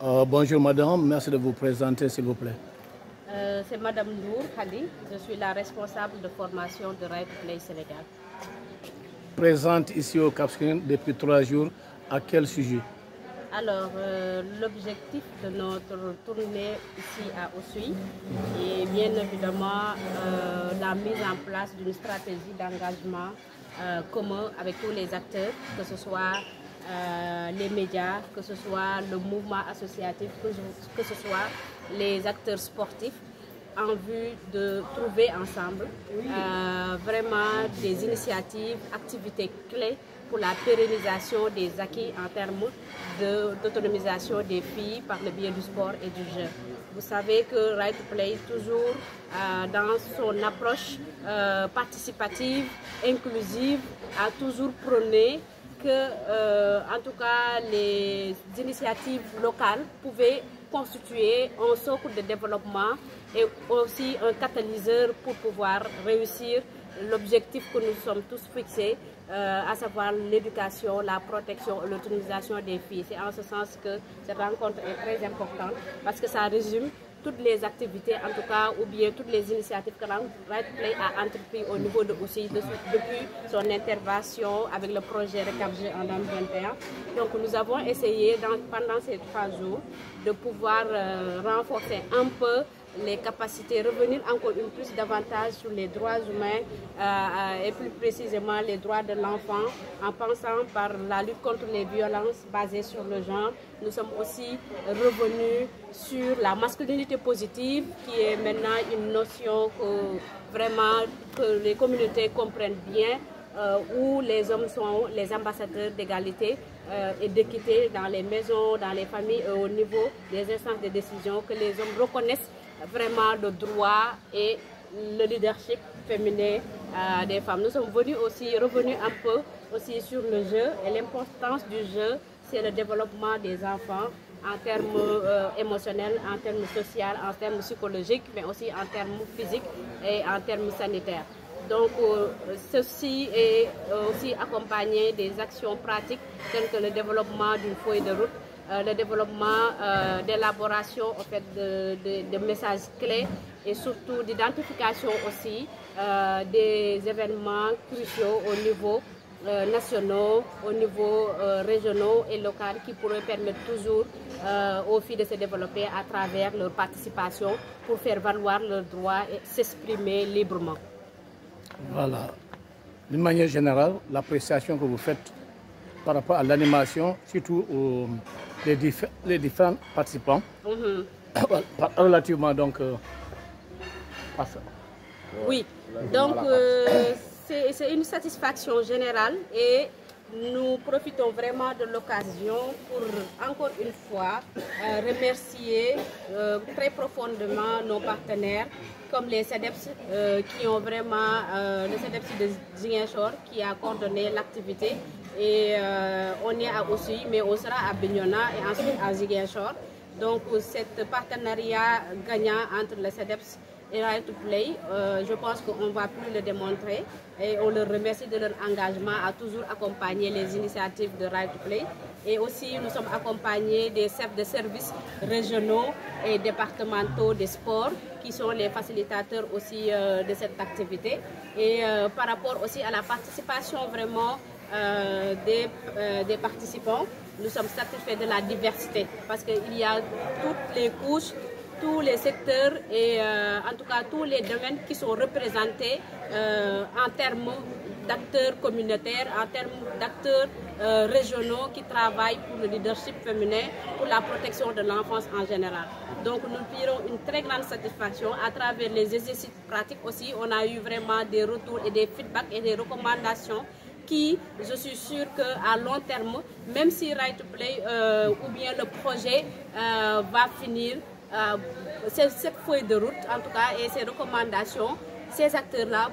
Bonjour madame, merci de vous présenter s'il vous plaît. C'est madame Nour Khadi, je suis la responsable de formation de Right to Play Sénégal. Présente ici au Cap Skirring depuis 3 jours, à quel sujet? Alors, l'objectif de notre tournée ici à Oussouye est bien évidemment la mise en place d'une stratégie d'engagement commun avec tous les acteurs, que ce soit les médias, que ce soit le mouvement associatif, que ce soit les acteurs sportifs, en vue de trouver ensemble vraiment des initiatives, activités clés pour la pérennisation des acquis en termes d'autonomisation des filles par le biais du sport et du jeu. Vous savez que Right to Play, toujours dans son approche participative, inclusive, a toujours prôné que, en tout cas, les initiatives locales pouvaient constituer un socle de développement et aussi un catalyseur pour pouvoir réussir l'objectif que nous sommes tous fixés, à savoir l'éducation, la protection et l'autonomisation des filles. C'est en ce sens que cette rencontre est très importante parce que ça résume toutes les activités, en tout cas, ou bien toutes les initiatives que Right to Play a entrepris au niveau de Oussouye depuis son intervention avec le projet RECAPG en 2021. Donc nous avons essayé pendant ces 3 jours de pouvoir renforcer un peu les capacités, revenir encore une plus davantage sur les droits humains et plus précisément les droits de l'enfant en pensant par la lutte contre les violences basées sur le genre. Nous sommes aussi revenus sur la masculinité positive qui est maintenant une notion que les communautés comprennent bien, où les hommes sont les ambassadeurs d'égalité et d'équité dans les maisons, dans les familles et au niveau des instances de décision, que les hommes reconnaissent vraiment le droit et le leadership féminin des femmes. Nous sommes revenus un peu aussi sur le jeu et l'importance du jeu, c'est le développement des enfants en termes émotionnels, en termes sociaux, en termes psychologiques, mais aussi en termes physiques et en termes sanitaires. Donc, ceci est aussi accompagné des actions pratiques telles que le développement d'une feuille de route, le développement d'élaboration en fait, de messages clés et surtout d'identification aussi des événements cruciaux au niveau nationaux, au niveau régionaux et local qui pourraient permettre toujours aux filles de se développer à travers leur participation pour faire valoir leurs droits et s'exprimer librement. Voilà. D'une manière générale, l'appréciation que vous faites par rapport à l'animation, surtout les différents participants, relativement donc à ça. Oui, donc c'est une satisfaction générale et nous profitons vraiment de l'occasion pour encore une fois remercier très profondément nos partenaires comme les CEDEPS qui ont vraiment, le CEDEPS de Ziguinchor qui a coordonné l'activité et on est à Oussouye mais on sera à Bignona et ensuite à Ziguinchor. Donc cet partenariat gagnant entre le CEDEPS et Right to Play, je pense qu'on ne va plus le démontrer et on leur remercie de leur engagement à toujours accompagner les initiatives de Right to Play. Et aussi, nous sommes accompagnés des chefs de services régionaux et départementaux des sports qui sont les facilitateurs aussi de cette activité. Et par rapport aussi à la participation vraiment des participants, nous sommes satisfaits de la diversité parce qu'il y a toutes les couches, tous les secteurs et en tout cas tous les domaines qui sont représentés en termes d'acteurs communautaires, en termes d'acteurs régionaux qui travaillent pour le leadership féminin, pour la protection de l'enfance en général. Donc nous tirons une très grande satisfaction à travers les exercices pratiques aussi. On a eu vraiment des retours et des feedbacks et des recommandations qui, je suis sûre qu'à long terme, même si Right to Play ou bien le projet va finir, cette feuille de route en tout cas et ces recommandations, ces acteurs-là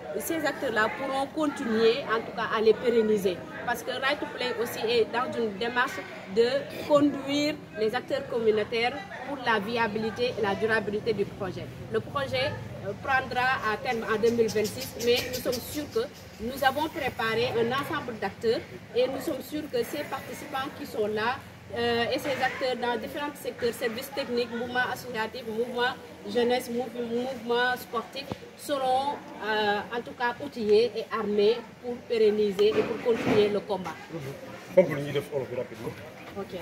pourront continuer en tout cas à les pérenniser parce que Right to Play aussi est dans une démarche de conduire les acteurs communautaires pour la viabilité et la durabilité du projet. Le projet prendra à terme en 2026, mais nous sommes sûrs que nous avons préparé un ensemble d'acteurs et nous sommes sûrs que ces participants qui sont là et ses acteurs dans différents secteurs, services techniques, mouvements associatifs, mouvements jeunesse, mouvements sportifs, seront en tout cas outillés et armés pour pérenniser et pour continuer le combat. Ok.